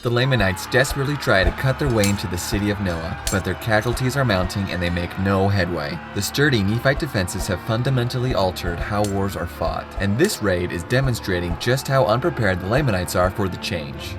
The Lamanites desperately try to cut their way into the city of Noah, but their casualties are mounting and they make no headway. The sturdy Nephite defenses have fundamentally altered how wars are fought, and this raid is demonstrating just how unprepared the Lamanites are for the change.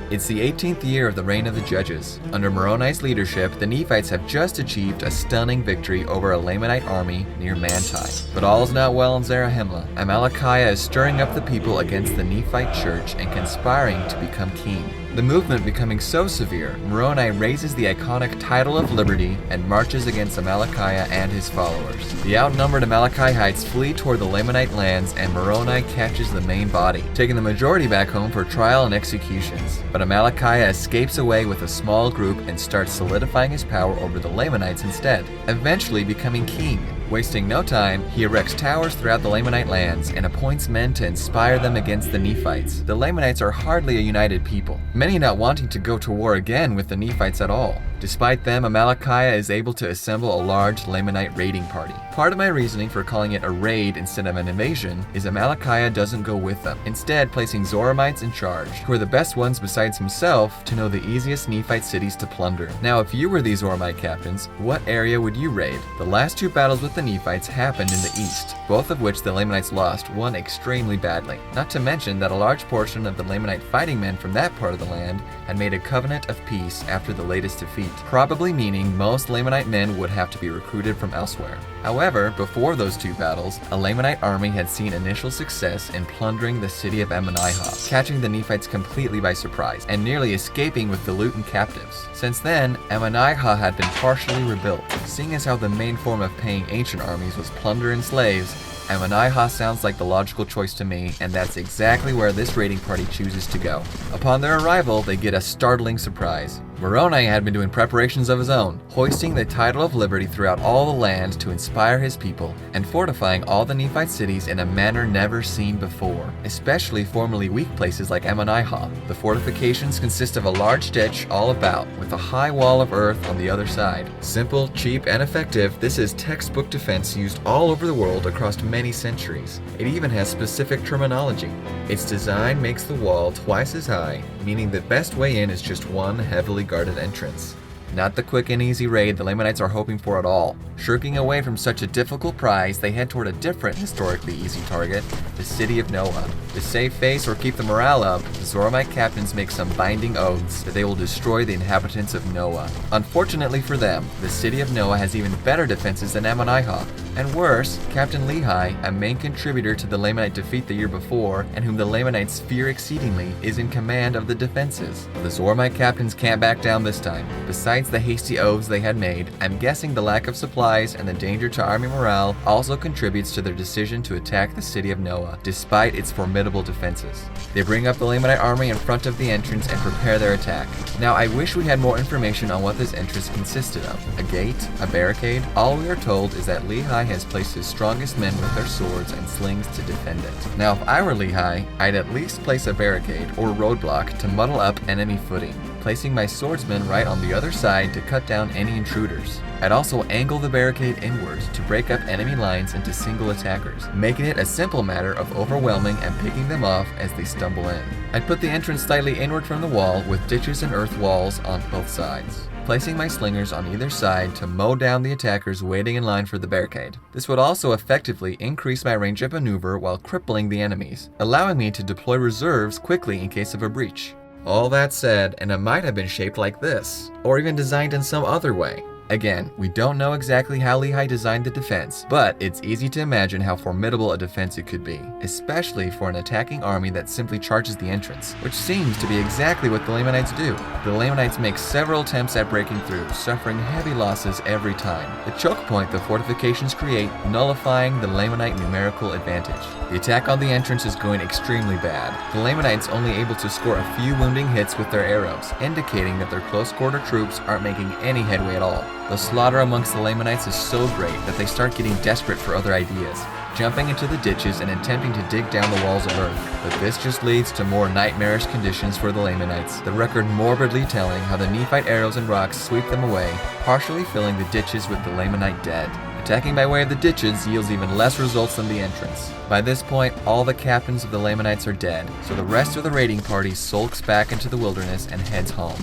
It's the 18th year of the reign of the judges. Under Moroni's leadership, the Nephites have just achieved a stunning victory over a Lamanite army near Manti. But all is not well in Zarahemla. Amalickiah is stirring up the people against the Nephite church and conspiring to become king. The movement becoming so severe, Moroni raises the iconic title of liberty and marches against Amalickiah and his followers. The outnumbered Amalickiahites flee toward the Lamanite lands and Moroni catches the main body, taking the majority back home for trial and executions. But Amalickiah escapes away with a small group and starts solidifying his power over the Lamanites instead, eventually becoming king. Wasting no time, he erects towers throughout the Lamanite lands and appoints men to inspire them against the Nephites. The Lamanites are hardly a united people, many not wanting to go to war again with the Nephites at all. Despite them, Amalickiah is able to assemble a large Lamanite raiding party. Part of my reasoning for calling it a raid instead of an invasion is Amalickiah doesn't go with them, instead placing Zoramites in charge, who are the best ones besides himself to know the easiest Nephite cities to plunder. Now, if you were these Zoramite captains, what area would you raid? The last two battles with the Nephites happened in the east, both of which the Lamanites lost, one extremely badly. Not to mention that a large portion of the Lamanite fighting men from that part of the land had made a covenant of peace after the latest defeat, probably meaning most Lamanite men would have to be recruited from elsewhere. However, before those two battles, a Lamanite army had seen initial success in plundering the city of Ammonihah, catching the Nephites completely by surprise, and nearly escaping with the loot and captives. Since then, Ammonihah had been partially rebuilt. Seeing as how the main form of paying ancient armies was plunder and slaves, Ammonihah sounds like the logical choice to me, and that's exactly where this raiding party chooses to go. Upon their arrival, they get a startling surprise. Moroni had been doing preparations of his own, hoisting the title of liberty throughout all the land to inspire his people, and fortifying all the Nephite cities in a manner never seen before, especially formerly weak places like Ammonihah. The fortifications consist of a large ditch all about, with a high wall of earth on the other side. Simple, cheap, and effective, this is textbook defense used all over the world across many centuries. It even has specific terminology. Its design makes the wall twice as high, meaning the best way in is just one heavily guarded entrance. Not the quick and easy raid the Lamanites are hoping for at all. Shirking away from such a difficult prize, they head toward a different historically easy target, the city of Noah. To save face or keep the morale up, the Zoramite captains make some binding oaths that they will destroy the inhabitants of Noah. Unfortunately for them, the city of Noah has even better defenses than Ammonihah. And worse, Captain Lehi, a main contributor to the Lamanite defeat the year before, and whom the Lamanites fear exceedingly, is in command of the defenses. The Zoramite captains can't back down this time. Besides the hasty oaths they had made, I'm guessing the lack of supplies and the danger to army morale also contributes to their decision to attack the city of Noah, despite its formidable defenses. They bring up the Lamanite army in front of the entrance and prepare their attack. Now, I wish we had more information on what this entrance consisted of. A gate? A barricade? All we are told is that Lehi has placed his strongest men with their swords and slings to defend it. Now, if I were Lehi, I'd at least place a barricade or roadblock to muddle up enemy footing, placing my swordsmen right on the other side to cut down any intruders. I'd also angle the barricade inwards to break up enemy lines into single attackers, making it a simple matter of overwhelming and picking them off as they stumble in. I'd put the entrance slightly inward from the wall with ditches and earth walls on both sides, placing my slingers on either side to mow down the attackers waiting in line for the barricade. This would also effectively increase my range of maneuver while crippling the enemies, allowing me to deploy reserves quickly in case of a breach. All that said, and it might have been shaped like this, or even designed in some other way. Again, we don't know exactly how Lehi designed the defense, but it's easy to imagine how formidable a defense it could be, especially for an attacking army that simply charges the entrance, which seems to be exactly what the Lamanites do. The Lamanites make several attempts at breaking through, suffering heavy losses every time. The choke point the fortifications create, nullifying the Lamanite numerical advantage. The attack on the entrance is going extremely bad. The Lamanites only able to score a few wounding hits with their arrows, indicating that their close-quarter troops aren't making any headway at all. The slaughter amongst the Lamanites is so great that they start getting desperate for other ideas. jumping into the ditches and attempting to dig down the walls of earth. But this just leads to more nightmarish conditions for the Lamanites, the record morbidly telling how the Nephite arrows and rocks sweep them away, partially filling the ditches with the Lamanite dead. Attacking by way of the ditches yields even less results than the entrance. By this point, all the captains of the Lamanites are dead, so the rest of the raiding party sulks back into the wilderness and heads home.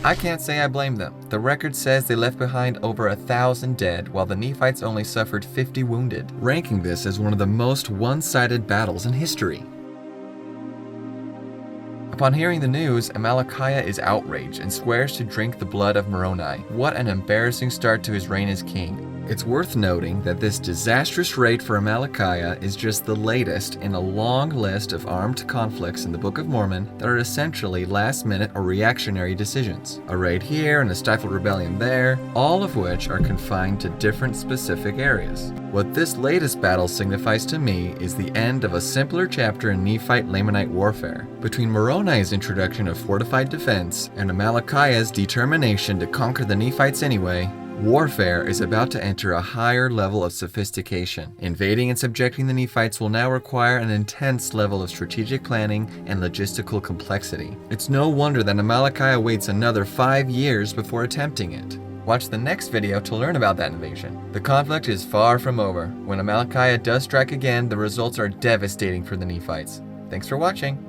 I can't say I blame them. The record says they left behind over 1,000 dead, while the Nephites only suffered 50 wounded, ranking this as one of the most one-sided battles in history. Upon hearing the news, Amalickiah is outraged and swears to drink the blood of Moroni. What an embarrassing start to his reign as king. It's worth noting that this disastrous raid for Amalickiah is just the latest in a long list of armed conflicts in the Book of Mormon that are essentially last-minute or reactionary decisions. A raid here and a stifled rebellion there, all of which are confined to different specific areas. What this latest battle signifies to me is the end of a simpler chapter in Nephite-Lamanite warfare. Between Moroni's introduction of fortified defense and Amalickiah's determination to conquer the Nephites anyway, warfare is about to enter a higher level of sophistication. Invading and subjecting the Nephites will now require an intense level of strategic planning and logistical complexity. It's no wonder that Amalickiah waits another 5 years before attempting it. Watch the next video to learn about that invasion. The conflict is far from over. When Amalickiah does strike again, the results are devastating for the Nephites. Thanks for watching.